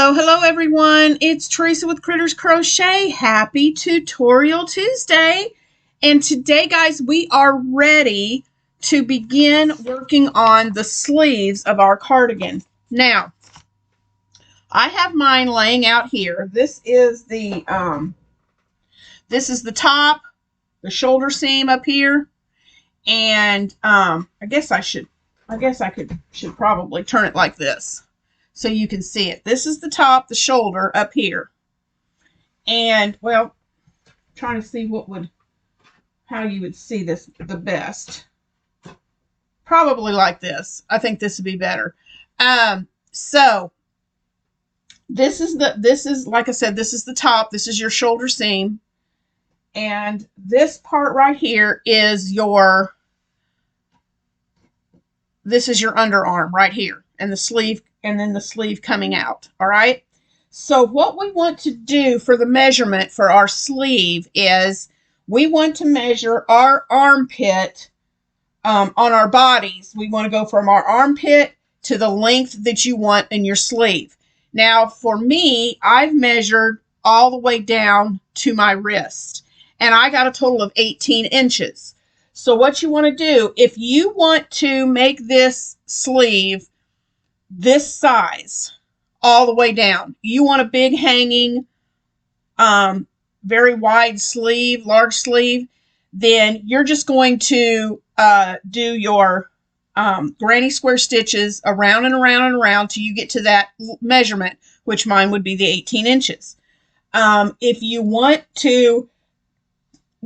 Hello, hello everyone. It's Teresa with Critters Crochet. Happy Tutorial Tuesday. And today, guys, we are ready to begin working on the sleeves of our cardigan. Now, I have mine laying out here. This is the top, the shoulder seam up here. And I guess I should probably turn it like this, so you can see it. This is the top, the shoulder up here. And, well, trying to see how you would see this the best. Probably like this. I think this would be better. So this is like I said, this is the top. This is your shoulder seam. And this part right here is your underarm right here, and the sleeve, and then the sleeve coming out. All right. So what we want to do for the measurement for our sleeve is we want to measure our armpit on our bodies. We want to go from our armpit to the length that you want in your sleeve. Now, for me, I've measured all the way down to my wrist, and I got a total of 18 inches. So what you want to do, if you want to make this sleeve this size all the way down, you want a big hanging, very wide sleeve, large sleeve, then you're just going to do your granny square stitches around and around and around till you get to that measurement, which mine would be the 18 inches. If you want to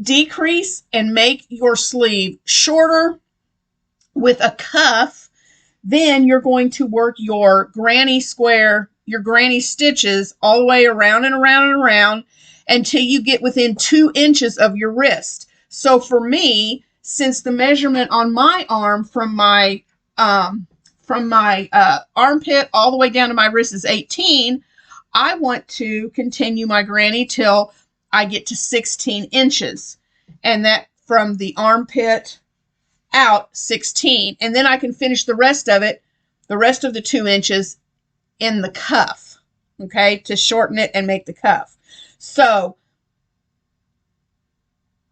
decrease and make your sleeve shorter with a cuff, then you're going to work your granny square, your granny stitches all the way around and around and around until you get within 2 inches of your wrist. So for me, since the measurement on my arm from my armpit all the way down to my wrist is 18, I want to continue my granny till I get to 16 inches, and that from the armpit out 16, and then I can finish the rest of it, the rest of the 2 inches in the cuff, okay, to shorten it and make the cuff. So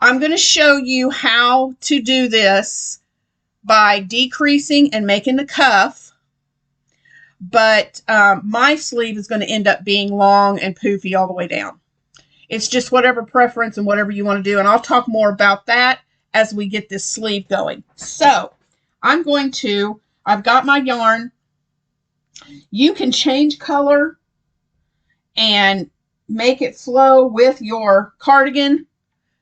I'm going to show you how to do this by decreasing and making the cuff, but my sleeve is going to end up being long and poofy all the way down. It's just whatever preference and whatever you want to do. And I'll talk more about that as we get this sleeve going. So I've got my yarn. You can change color and make it flow with your cardigan,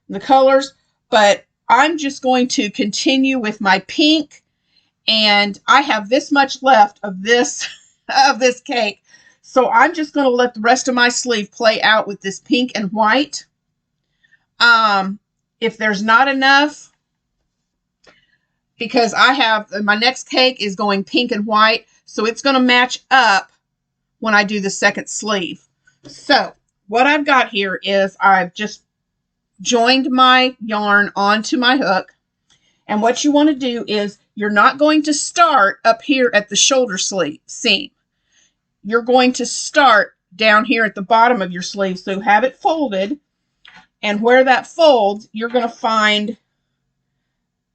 the colors, but I'm just going to continue with my pink, and I have this much left of this cake. So I'm just going to let the rest of my sleeve play out with this pink and white. If there's not enough, because I have, my next cake is going pink and white, so it's going to match up when I do the second sleeve. So what I've got here is I've just joined my yarn onto my hook. And what you want to do is you're not going to start up here at the shoulder sleeve seam. You're going to start down here at the bottom of your sleeve. So have it folded, and where that folds, you're going to find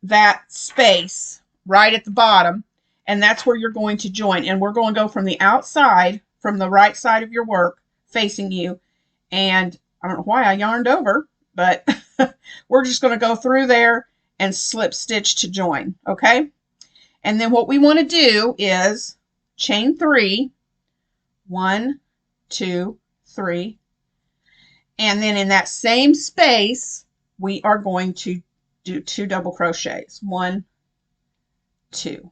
that space right at the bottom, and that's where you're going to join. And we're going to go from the outside, from the right side of your work facing you. And I don't know why I yarned over, but we're just going to go through there and slip stitch to join. Okay. And then what we want to do is chain 3, 1, 2, 3. And then in that same space, we are going to do 2 double crochets. 1, 2.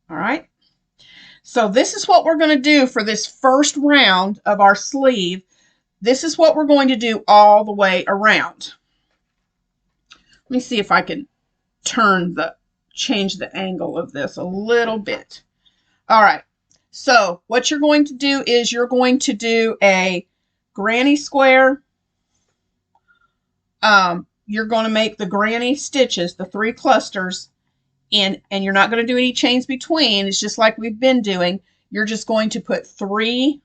All right. So this is what we're going to do for this first round of our sleeve. This is what we're going to do all the way around. Let me see if I can change the angle of this a little bit. All right. So what you're going to do is you're going to do a granny square. You're going to make the granny stitches, the 3 clusters, and you're not going to do any chains between. It's just like we've been doing. you're just going to put 3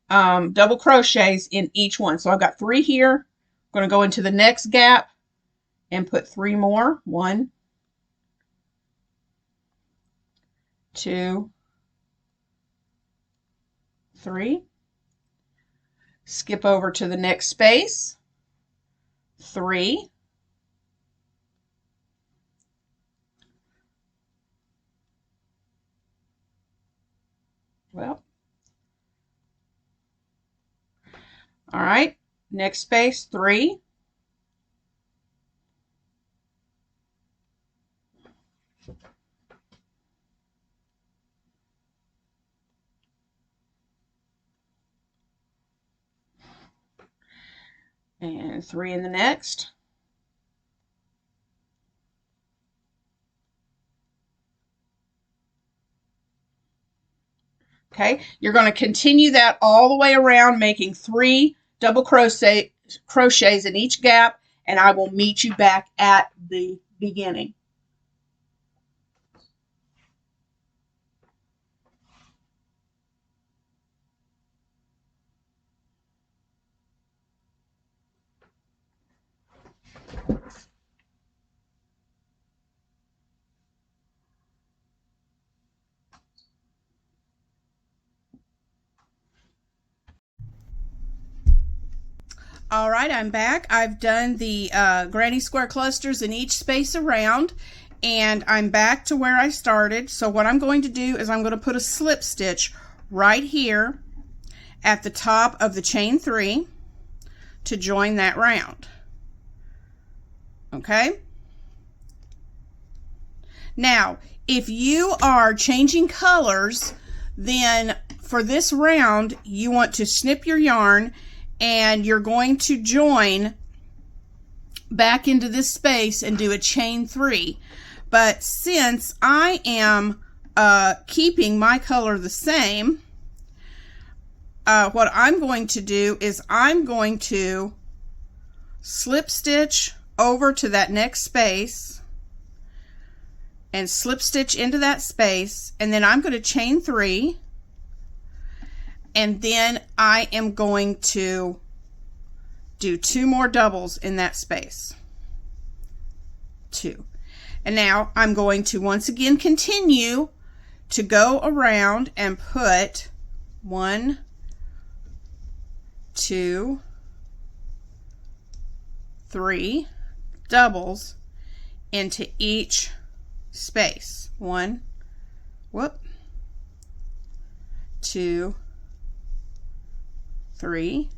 double crochets in each one. So I've got 3 here. I'm going to go into the next gap and put 3 more. 1, 2, 3. Skip over to the next space. 3. Well, all right, next space, 3. And 3 in the next. Okay, you're going to continue that all the way around, making 3 double crochets in each gap, and I will meet you back at the beginning. All right, I'm back. I've done the granny square clusters in each space around, and I'm back to where I started. So what I'm going to do is I'm going to put a slip stitch right here at the top of the chain 3 to join that round. Okay? Now, if you are changing colors, then for this round, you want to snip your yarn and you're going to join back into this space and do a chain 3. But since I am keeping my color the same, what I'm going to do is I'm going to slip stitch over to that next space and slip stitch into that space, and then I'm going to chain 3. And then I am going to do 2 more doubles in that space. 2. And now I'm going to once again continue to go around and put 1, 2, 3 doubles into each space. 1, 2, 3,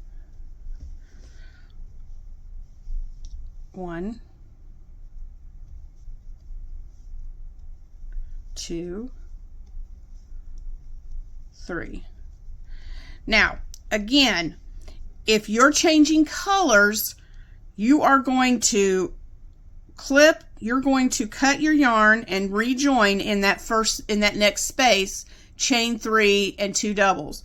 1, 2, 3. Now, again, if you're changing colors, you are going to clip, you're going to cut your yarn and rejoin in that next space, chain 3 and 2 doubles.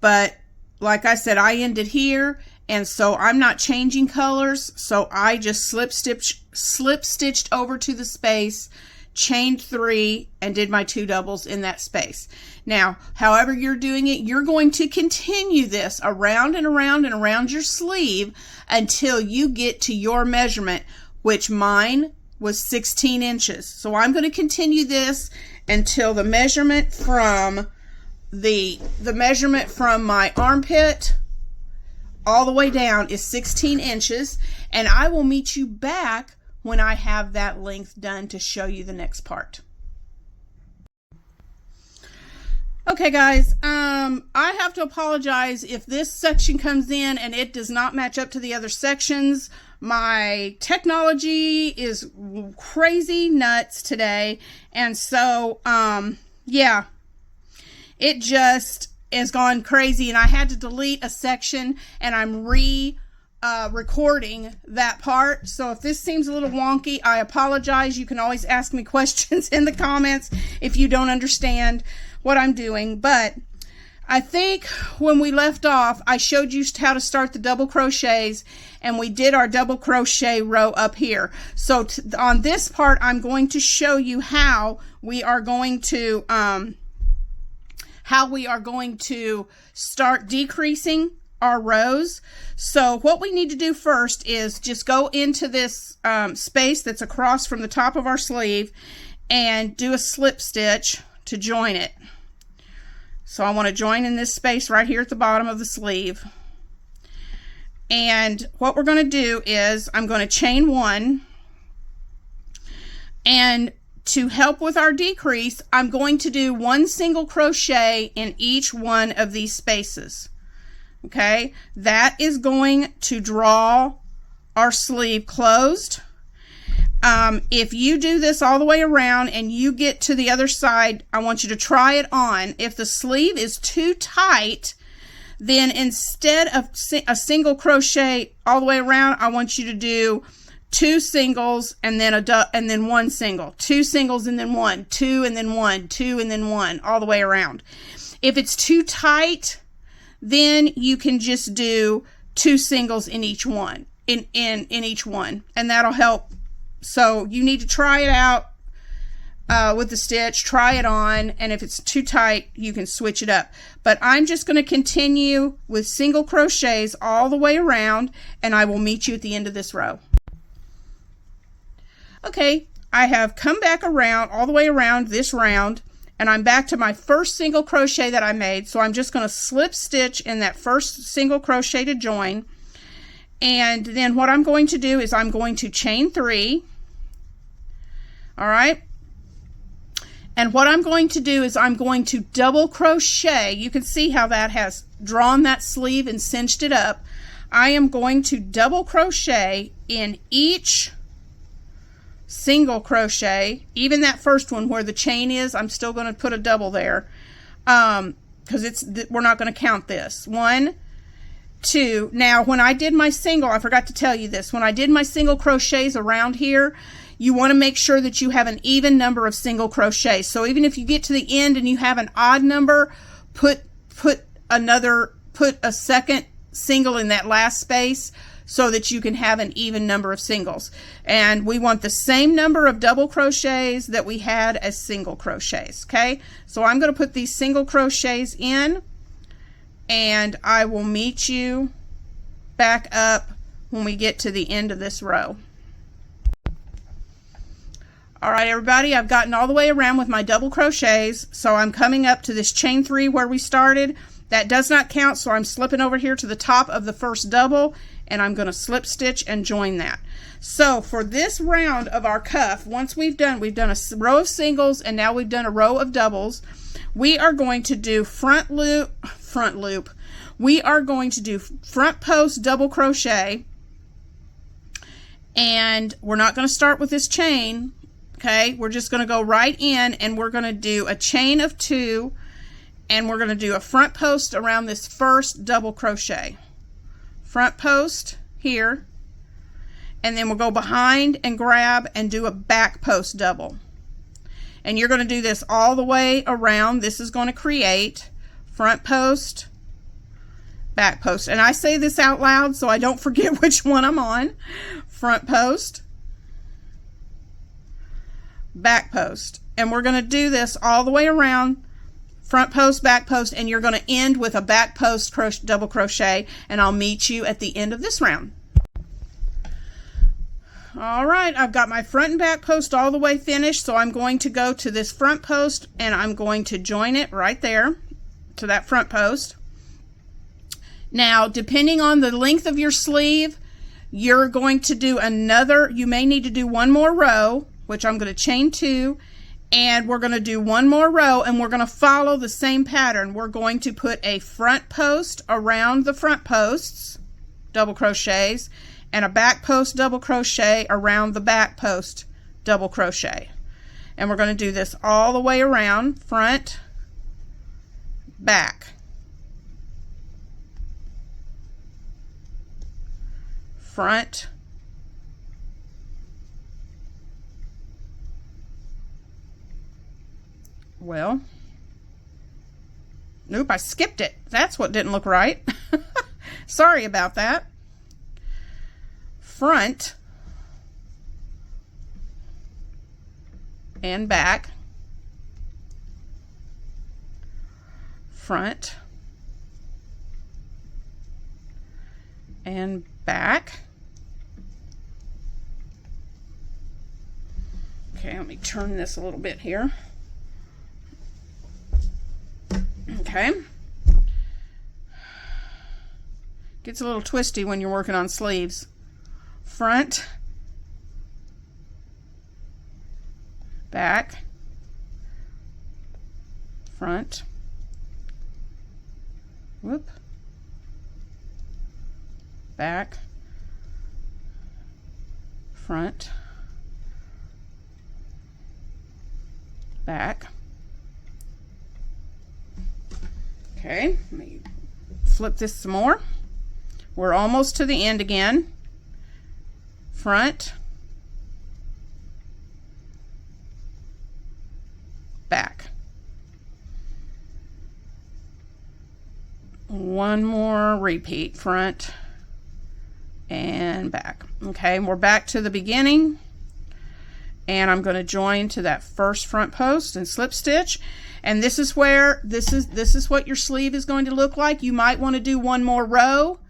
But like I said, I ended here, and so I'm not changing colors, so I just slip stitched over to the space, chained 3, and did my 2 doubles in that space. Now, however you're doing it, you're going to continue this around and around and around your sleeve until you get to your measurement, which mine was 16 inches. So I'm going to continue this until the measurement from the measurement from my armpit all the way down is 16 inches, and I will meet you back when I have that length done to show you the next part. Okay guys, I have to apologize if this section comes in and it does not match up to the other sections. My technology is crazy nuts today, and so yeah, it just has gone crazy, and I had to delete a section, and I'm recording that part. So if this seems a little wonky, I apologize. You can always ask me questions in the comments if you don't understand what I'm doing. But I think when we left off, I showed you how to start the double crochets, and we did our double crochet row up here. So on this part, I'm going to show you how we are going to how we are going to start decreasing our rows. So what we need to do first is just go into this space that's across from the top of our sleeve and do a slip stitch to join it. So I want to join in this space right here at the bottom of the sleeve. And what we're going to do is I'm going to chain 1, and to help with our decrease, I'm going to do 1 single crochet in each one of these spaces. Okay, that is going to draw our sleeve closed. If you do this all the way around and you get to the other side, I want you to try it on. If the sleeve is too tight, then instead of a single crochet all the way around, I want you to do 2 singles and then 1 single, 2 singles and then 1, 2 and then 1, 2 and then 1, all the way around. If it's too tight, then you can just do 2 singles in each one, in each one, and that'll help. So you need to try it out with the stitch, try it on, and if it's too tight, you can switch it up. But I'm just going to continue with single crochets all the way around, and I will meet you at the end of this row. Okay, I have come back around, all the way around this round, and I'm back to my first single crochet that I made. So I'm just going to slip stitch in that first single crochet to join. And then what I'm going to do is I'm going to chain 3. All right. And what I'm going to do is I'm going to double crochet. You can see how that has drawn that sleeve and cinched it up. I am going to double crochet in each single crochet, even that first one where the chain is, I'm still going to put a double there, because we're not going to count this. 1, 2. Now when I did my single, I forgot to tell you this, when I did my single crochets around here, you want to make sure that you have an even number of single crochets. So even if you get to the end and you have an odd number, put a second single in that last space so that you can have an even number of singles. And we want the same number of double crochets that we had as single crochets. Okay, so I'm going to put these single crochets in, and I will meet you back up when we get to the end of this row. All right, everybody, I've gotten all the way around with my double crochets, so I'm coming up to this chain 3 where we started. That does not count, so I'm slipping over here to the top of the first double, and I'm going to slip stitch and join that. So for this round of our cuff, once we've done a row of singles, and now we've done a row of doubles, we are going to do front loop. We are going to do front post double crochet, and we're not going to start with this chain. Okay, we're just going to go right in, and we're going to do a chain of 2, and we're going to do a front post around this first double crochet. Front post here, and then we'll go behind and grab and do a back post double. And you're going to do this all the way around. This is going to create front post, back post. And I say this out loud so I don't forget which one I'm on. Front post, back post. And we're going to do this all the way around. Front post, back post, and you're going to end with a back post double crochet, and I'll meet you at the end of this round. All right, I've got my front and back post all the way finished, so I'm going to go to this front post, and I'm going to join it right there to that front post. Now, depending on the length of your sleeve, you're going to do you may need to do one more row, which I'm going to chain 2, and we're going to do one more row, and we're going to follow the same pattern. We're going to put a front post around the front posts, double crochets, and a back post double crochet around the back post double crochet. And we're going to do this all the way around, front, back, front, well, nope, I skipped it. That's what didn't look right. Sorry about that. Front and back, front, and back. Okay, let me turn this a little bit here. Okay. Gets a little twisty when you're working on sleeves. Front, back, front, whoop, back, front, back. Okay, let me flip this some more. We're almost to the end again. Front, back. One more repeat, front and back. Okay, we're back to the beginning, and I'm going to join to that first front post and slip stitch. And this is where this is what your sleeve is going to look like. You might want to do one more row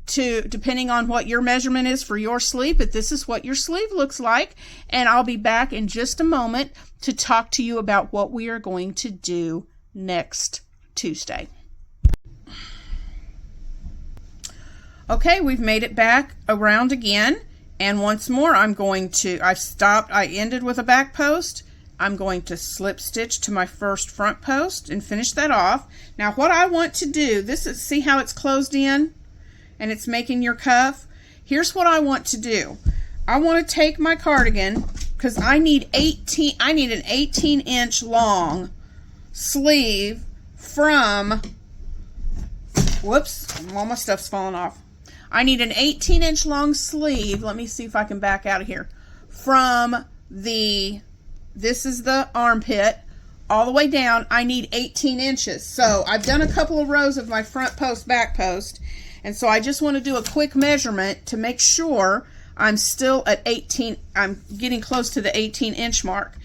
depending on what your measurement is for your sleeve, but this is what your sleeve looks like. And I'll be back in just a moment to talk to you about what we are going to do next Tuesday. Okay, we've made it back around again, and once more I ended with a back post. I'm going to slip stitch to my first front post and finish that off. Now what I want to do, see how it's closed in and it's making your cuff? Here's what I want to do. I want to take my cardigan, because I need an 18-inch long sleeve from, whoops, all my stuff's falling off. I need an 18-inch long sleeve. Let me see if I can back out of here. From this is the armpit, all the way down, I need 18 inches. So I've done a couple of rows of my front post, back post, and so I just want to do a quick measurement to make sure I'm still at 18, I'm getting close to the 18-inch mark.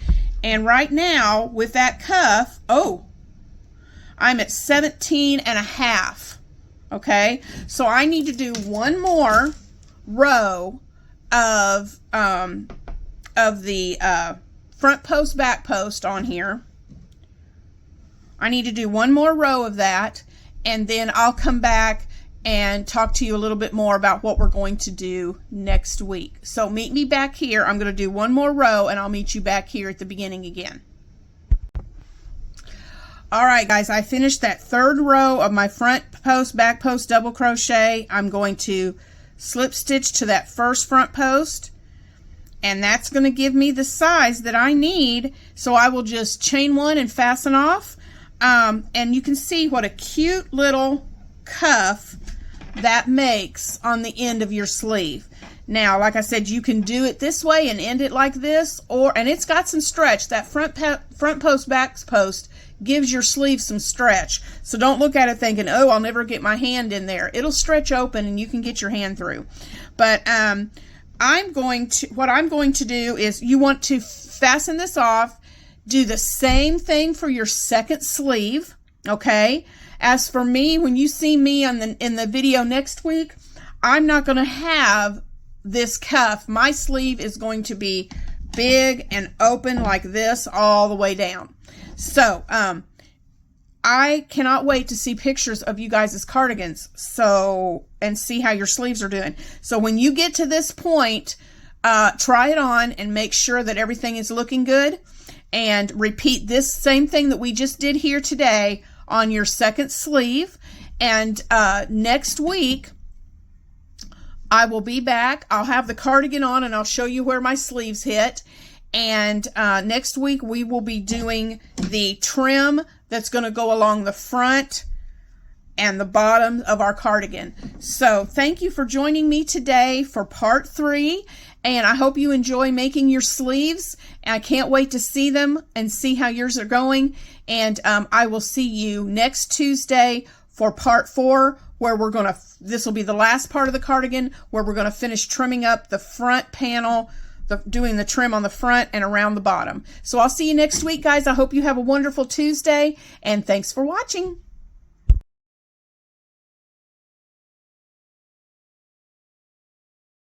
And right now, with that cuff, I'm at 17 and a half. Okay, so I need to do one more row of the front post, back post on here. I need to do one more row of that, and then I'll come back and talk to you a little bit more about what we're going to do next week. So meet me back here. I'm going to do one more row, and I'll meet you back here at the beginning again. All right, guys, I finished that third row of my front post, back post double crochet. I'm going to slip stitch to that first front post, and that's going to give me the size that I need. So I will just chain one and fasten off. And you can see what a cute little cuff that makes on the end of your sleeve. Now, like I said, you can do it this way and end it like this, and it's got some stretch. That front post, back post gives your sleeve some stretch. So don't look at it thinking, oh, I'll never get my hand in there. It'll stretch open and you can get your hand through. But what I'm going to do is, you want to fasten this off, do the same thing for your second sleeve, okay? As for me, when you see me in the video next week, I'm not going to have this cuff. My sleeve is going to be big and open like this all the way down. So, I cannot wait to see pictures of you guys' cardigans, and see how your sleeves are doing. So when you get to this point, try it on and make sure that everything is looking good, and repeat this same thing that we just did here today on your second sleeve. And next week, I will be back. I'll have the cardigan on and I'll show you where my sleeves hit. And next week we will be doing the trim that's going to go along the front and the bottom of our cardigan. So thank you for joining me today for part 3. And I hope you enjoy making your sleeves. I can't wait to see them and see how yours are going. And I will see you next Tuesday for part 4, where this will be the last part of the cardigan, where we're going to finish trimming up the front panel, doing the trim on the front and around the bottom. So I'll see you next week, guys. I hope you have a wonderful Tuesday, and thanks for watching.